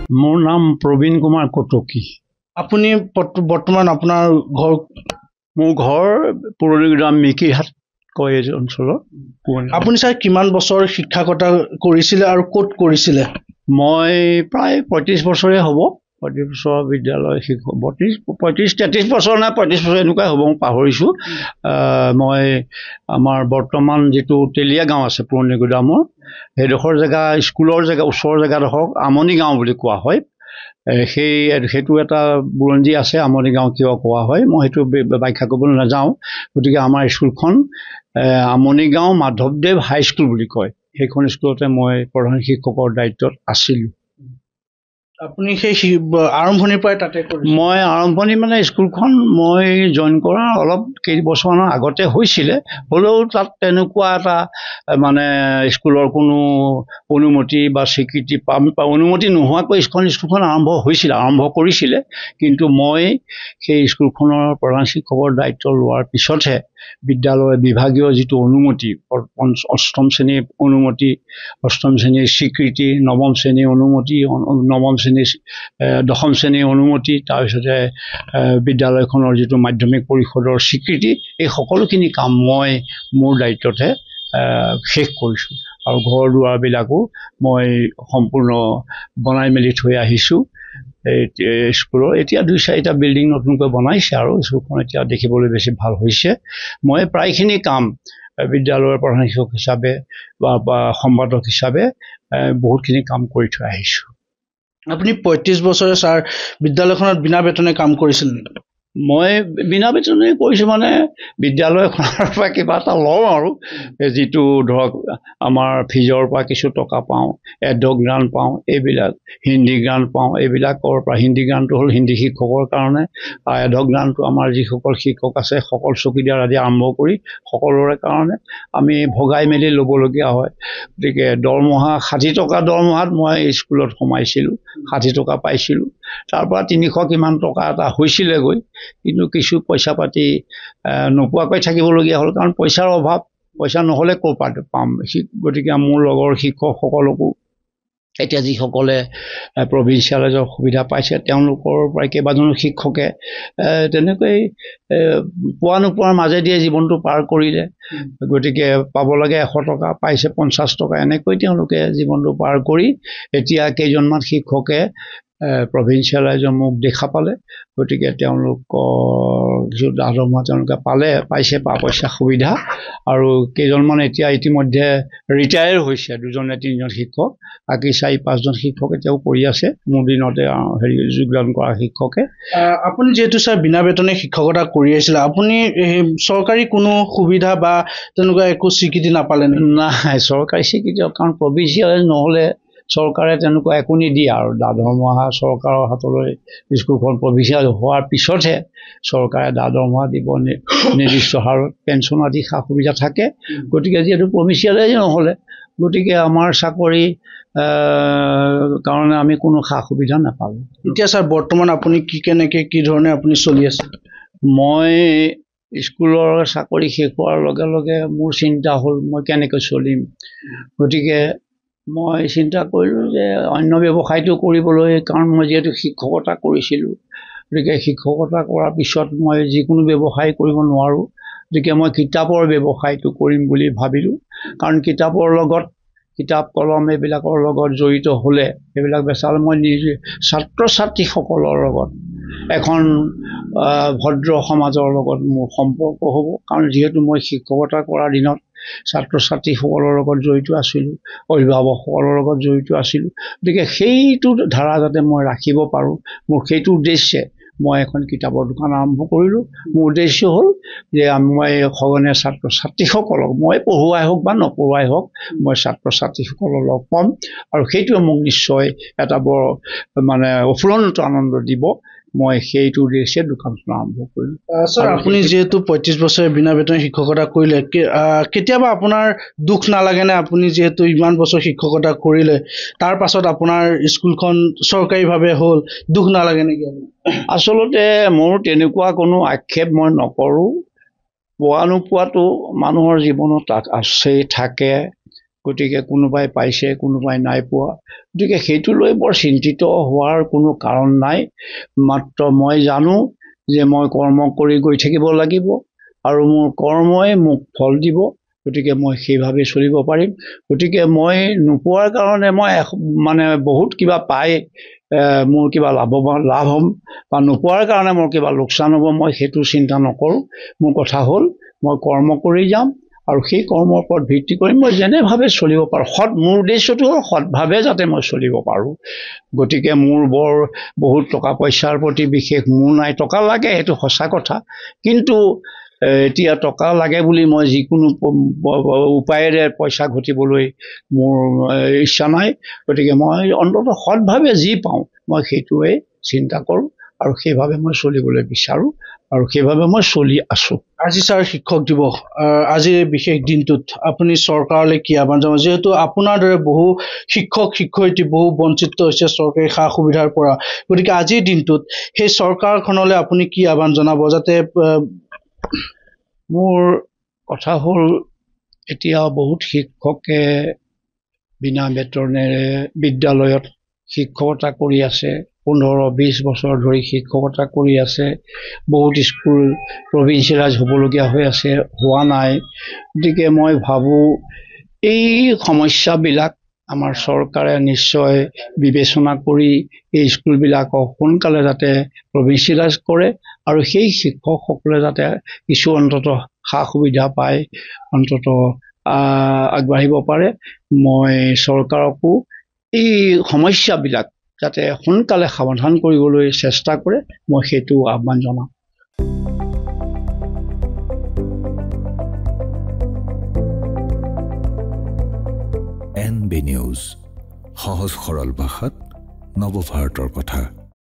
মোৰ নাম প্ৰবীণ কুমাৰ কটকী। আপুনি বৰ্তমান আপোনাৰ ঘৰ? মোৰ ঘৰ পুৰণিগুদাম মিকিৰহাট কয় এই অঞ্চলৰ। আপুনি ছাৰ কিমান বছৰ শিক্ষকতা কৰিছিলে আৰু ক'ত কৰিছিলে? মই প্ৰায় 35 বছৰে হ'ব। 35 বছৰ বিদ্যালয় শিক্ষক, 33 বছৰ নে 35 বছৰ এনেকুৱাই হ'ব, মই পাহৰিছোঁ। মই আমাৰ বৰ্তমান যিটো তেলীয়া গাঁও আছে পুৰণিগুদামৰ, সেইডোখৰ জেগা স্কুলৰ জেগা, ওচৰৰ জেগাডোখৰক আমনি গাঁও বুলি কোৱা হয়। সেইটো এটা বুৰঞ্জী আছে, আমনি গাঁও কিয় কোৱা হয়, মই সেইটো ব্যাখ্যা কৰিবলৈ নাযাওঁ। গতিকে আমাৰ স্কুলখন আমনি গাঁও মাধৱদেৱ হাইস্কুল বুলি কয়। সেইখন স্কুলতে মই প্ৰধান শিক্ষকৰ দায়িত্বত আছিলোঁ। আপুনি সেই আৰম্ভণিৰ পৰাই তাতে কৰিছিল? মই আৰম্ভণি মানে স্কুলখন মই জইন কৰাৰ অলপ কেইবছৰমানৰ আগতে হৈছিলে, হ'লেও তাত তেনেকুৱা এটা মানে স্কুলৰ কোনো অনুমতি বা স্বীকৃতি অনুমতি নোহোৱাকৈ স্কুলখন আৰম্ভ কৰিছিলে। কিন্তু মই সেই স্কুলখনৰ প্ৰধান শিক্ষকৰ দায়িত্ব লোৱাৰ পিছতহে বিদ্যালয় বিভাগীয় যিটো অনুমতি, 8ম শ্ৰেণীৰ অনুমতি, 8ম শ্ৰেণীৰ স্বীকৃতি, 9ম শ্ৰেণীৰ অনুমতি, 9ম শ্ৰেণীৰ 10ম শ্ৰেণীৰ অনুমতি, তাৰপিছতে বিদ্যালয়খনৰ যিটো মাধ্যমিক পৰিষদৰ স্বীকৃতি, এই সকলোখিনি কাম মই মোৰ দায়িত্বতহে শেষ কৰিছোঁ। আৰু ঘৰ দুৱাৰবিলাকো মই সম্পূৰ্ণ বনাই মেলি থৈ আহিছোঁ। স্কুলৰ এতিয়া 2-4টা বিল্ডিং নতুনকৈ বনাইছে আৰু স্কুলখন এতিয়া দেখিবলৈ বেছি ভাল হৈছে। মই প্ৰায়খিনি কাম বিদ্যালয়ৰ প্ৰধান শিক্ষক হিচাপে বা সম্পাদক হিচাপে বহুতখিনি কাম কৰি থৈ আহিছোঁ। আপুনি 35 বছৰে ছাৰ বিদ্যালয়খনত বিনা বেতনে কাম কৰিছিল নেকি? মই বিনা বেতনে কৰিছোঁ, মানে বিদ্যালয়খনৰ পৰা কিবা এটা লওঁ আৰু, যিটো ধৰক আমাৰ ফিজৰ পৰা কিছু টকা পাওঁ, এডক গ্ৰাণ্ট পাওঁ, এইবিলাক হিন্দী গ্ৰাণ্ট পাওঁ, এইবিলাকৰ পৰা হিন্দী গ্ৰাণ্টটো হ'ল হিন্দী শিক্ষকৰ কাৰণে, আৰু এডক গ্ৰাণ্টটো আমাৰ যিসকল শিক্ষক আছে সকল চকীদাৰ আদি আৰম্ভ কৰি সকলোৰে কাৰণে আমি ভগাই মেলি ল'বলগীয়া হয়। গতিকে দৰমহা 60 টকা দৰমহাত মই স্কুলত সোমাইছিলোঁ, 60 টকা পাইছিলোঁ। তাৰপৰা 300 কিমান টকা এটা হৈছিলেগৈ, কিন্তু কিছু পইচা পাতি নোপোৱাকৈ থাকিবলগীয়া হ'ল, কাৰণ পইচাৰ অভাৱ। পইচা নহ'লে ক'ৰ পৰা পাম। গতিকে মোৰ লগৰ শিক্ষকসকলকো এতিয়া যিসকলে প্ৰভিন্সিয়েলাইজৰ সুবিধা পাইছে, তেওঁলোকৰ পৰাই কেইবাজনো শিক্ষকে তেনেকৈ পোৱা নোপোৱাৰ মাজেদিয়ে জীৱনটো পাৰ কৰিলে। গতিকে পাব লাগে 100 টকা, পাইছে 50 টকা, এনেকৈ তেওঁলোকে জীৱনটো পাৰ কৰি এতিয়া কেইজনমান শিক্ষকে প্ৰভিন্সিয়েলাইজৰ মোক দেখা পালে। গতিকে তেওঁলোকৰ কিছু দৰমহা তেওঁলোকে পাইছে পইচা সুবিধা, আৰু কেইজনমান এতিয়া ইতিমধ্যে ৰিটায়াৰ হৈছে, 2জন নে 3জন শিক্ষক। বাকী 4-5জন শিক্ষক এতিয়াও কৰি আছে মোৰ দিনতে যোগদান কৰা শিক্ষকে। আপুনি যিহেতু ছাৰ বিনা বেতনে শিক্ষকতা কৰি আছিলে, আপুনি চৰকাৰী কোনো সুবিধা বা তেনেকুৱা একো স্বীকৃতি নাপালে নেকি? নাই, চৰকাৰী স্বীকৃতি, কাৰণ প্ৰভিন্সিয়েলাইজ নহ'লে চৰকাৰে তেনেকুৱা একো নিদিয়ে। আৰু দৰমহা চৰকাৰৰ হাতলৈ স্কুলখন প্ৰভিন্সিয়েল হোৱাৰ পিছতহে চৰকাৰে দৰমহা দিব, নিৰ্দিষ্ট হাৰত পেঞ্চন আদি সা সুবিধা থাকে। গতিকে যিহেতু প্ৰভিন্সিয়েলাইজ নহ'লে, গতিকে আমাৰ চাকৰি কাৰণে আমি কোনো সা সুবিধা নাপালোঁ। এতিয়া ছাৰ বৰ্তমান আপুনি কি ধৰণে আপুনি চলি আছে? মই স্কুলৰ চাকৰি শেষ হোৱাৰ লগে লগে মোৰ চিন্তা হ'ল মই কেনেকৈ চলিম। গতিকে মই চিন্তা কৰিলোঁ যে অন্য ব্যৱসায়টো কৰিবলৈ, কাৰণ মই যিহেতু শিক্ষকতা কৰিছিলোঁ, গতিকে শিক্ষকতা কৰাৰ পিছত মই যিকোনো ব্যৱসায় কৰিব নোৱাৰোঁ। গতিকে মই কিতাপৰ ব্যৱসায়টো কৰিম বুলি ভাবিলোঁ, কাৰণ কিতাপৰ লগত, কিতাপ কলম এইবিলাকৰ লগত জড়িত হ'লে, এইবিলাক বেচালে মই নিজে ছাত্ৰ ছাত্ৰীসকলৰ লগত এখন ভদ্ৰ সমাজৰ লগত মোৰ সম্পৰ্ক হ'ব। কাৰণ যিহেতু মই শিক্ষকতা কৰাৰ দিনত ছাত্ৰ ছাত্ৰীসকলৰ লগত জড়িত আছিলোঁ, অভিভাৱকসকলৰ লগত জড়িত আছিলোঁ। গতিকে সেইটো ধাৰা যাতে মই ৰাখিব পাৰোঁ, মোৰ সেইটো উদ্দেশ্যে মই এখন কিতাপৰ দোকান আৰম্ভ কৰিলোঁ। মোৰ উদ্দেশ্য হ'ল যে মই সঘনে ছাত্ৰ ছাত্ৰীসকলক, মই পঢ়ুৱাই হওক বা নপঢ়ুৱাই হওক, মই ছাত্ৰ ছাত্ৰীসকলক লগ পাম, আৰু সেইটোৱে মোক নিশ্চয় এটা বৰ মানে অফুৰন্ত আনন্দ দিব। মই সেইটো উদ্দেশ্যে দোকানখন আৰম্ভ কৰিলোঁ। ছাৰ, আপুনি যিহেতু 35 বছৰে বিনা বেতনে শিক্ষকতা কৰিলে, কেতিয়াবা আপোনাৰ দুখ নালাগেনে? আপুনি যিহেতু ইমান বছৰ শিক্ষকতা কৰিলে, তাৰ পাছত আপোনাৰ স্কুলখন চৰকাৰীভাৱে হ'ল, দুখ নালাগে নেকি? আচলতে মোৰ তেনেকুৱা কোনো আক্ষেপ মই নকৰোঁ। পোৱা নোপোৱাটো মানুহৰ জীৱনত আছেই, থাকে। গতিকে কোনোবাই পাইছে কোনোবাই নাই পোৱা গতিকে সেইটো লৈ বৰ চিন্তিত হোৱাৰ কোনো কাৰণ নাই মাত্ৰ মই জানো যে মই কৰ্ম কৰি গৈ থাকিব লাগিব আৰু মোৰ কৰ্মই মোক ফল দিব গতিকে মই সেইভাৱে চলিব পাৰিম গতিকে মই নোপোৱাৰ কাৰণে মই মানে বহুত কিবা পাই মোৰ কিবা লাভ হ'ম বা নোপোৱাৰ কাৰণে মোৰ কিবা লোকচান হ'ব মই সেইটো চিন্তা নকৰোঁ মোৰ কথা হ'ল মই কৰ্ম কৰি যাম আৰু সেই কৰ্মৰ ওপৰত ভিত্তি কৰি মই যেনেভাৱে চলিব পাৰোঁ মোৰ উদ্দেশ্যটো হ'ল সৎভাৱে যাতে মই চলিব পাৰোঁ গতিকে মোৰ বৰ বহুত টকা পইচাৰ প্ৰতি বিশেষ মোৰ নাই টকা লাগে সেইটো সঁচা কথা কিন্তু এতিয়া টকা লাগে বুলি মই যিকোনো উপায়েৰে পইচা ঘটিবলৈ মোৰ ইচ্ছা নাই গতিকে মই অন্ততঃ সৎভাৱে যি পাওঁ মই সেইটোৱে চিন্তা কৰোঁ আৰু সেইভাৱে মই চলিবলৈ বিচাৰোঁ আৰু সেইভাৱে মই চলি আছোঁ আজি ছাৰ শিক্ষক দিৱস আজি বিশেষ দিনটোত আপুনি চৰকাৰলৈ কি আহ্বান জনাব যিহেতু আপোনাৰ দৰে বহু শিক্ষক শিক্ষয়িত্ৰী বহু বঞ্চিত হৈছে চৰকাৰী সা সুবিধাৰ পৰা গতিকে আজিৰ দিনটোত সেই চৰকাৰখনলৈ আপুনি কি আহ্বান জনাব যাতে মোৰ কথা হ'ল এতিয়া বহুত শিক্ষকে বিনা বেতনেৰে বিদ্যালয়ত শিক্ষকতা কৰি আছে 15-20 বছৰ ধৰি শিক্ষকতা কৰি আছে বহুত স্কুল প্ৰভিন্সিয়েলাইজ হ'বলগীয়া হৈ আছে হোৱা নাই গতিকে মই ভাবোঁ এই সমস্যাবিলাক আমাৰ চৰকাৰে নিশ্চয় বিবেচনা কৰি এই স্কুলবিলাকক সোনকালে যাতে প্ৰভিন্সিয়েলাইজ কৰে আৰু সেই শিক্ষকসকলে যাতে কিছু অন্ততঃ সা সুবিধা পায় অন্ততঃ আগবাঢ়িব পাৰে মই চৰকাৰকো এই সমস্যাবিলাক যাতে সোনকালে সমাধান কৰিবলৈ চেষ্টা কৰে মই সেইটো আহ্বান জনাওঁ NB নিউজ সহজ সৰল ভাষাত নৱভাৰতৰ কথা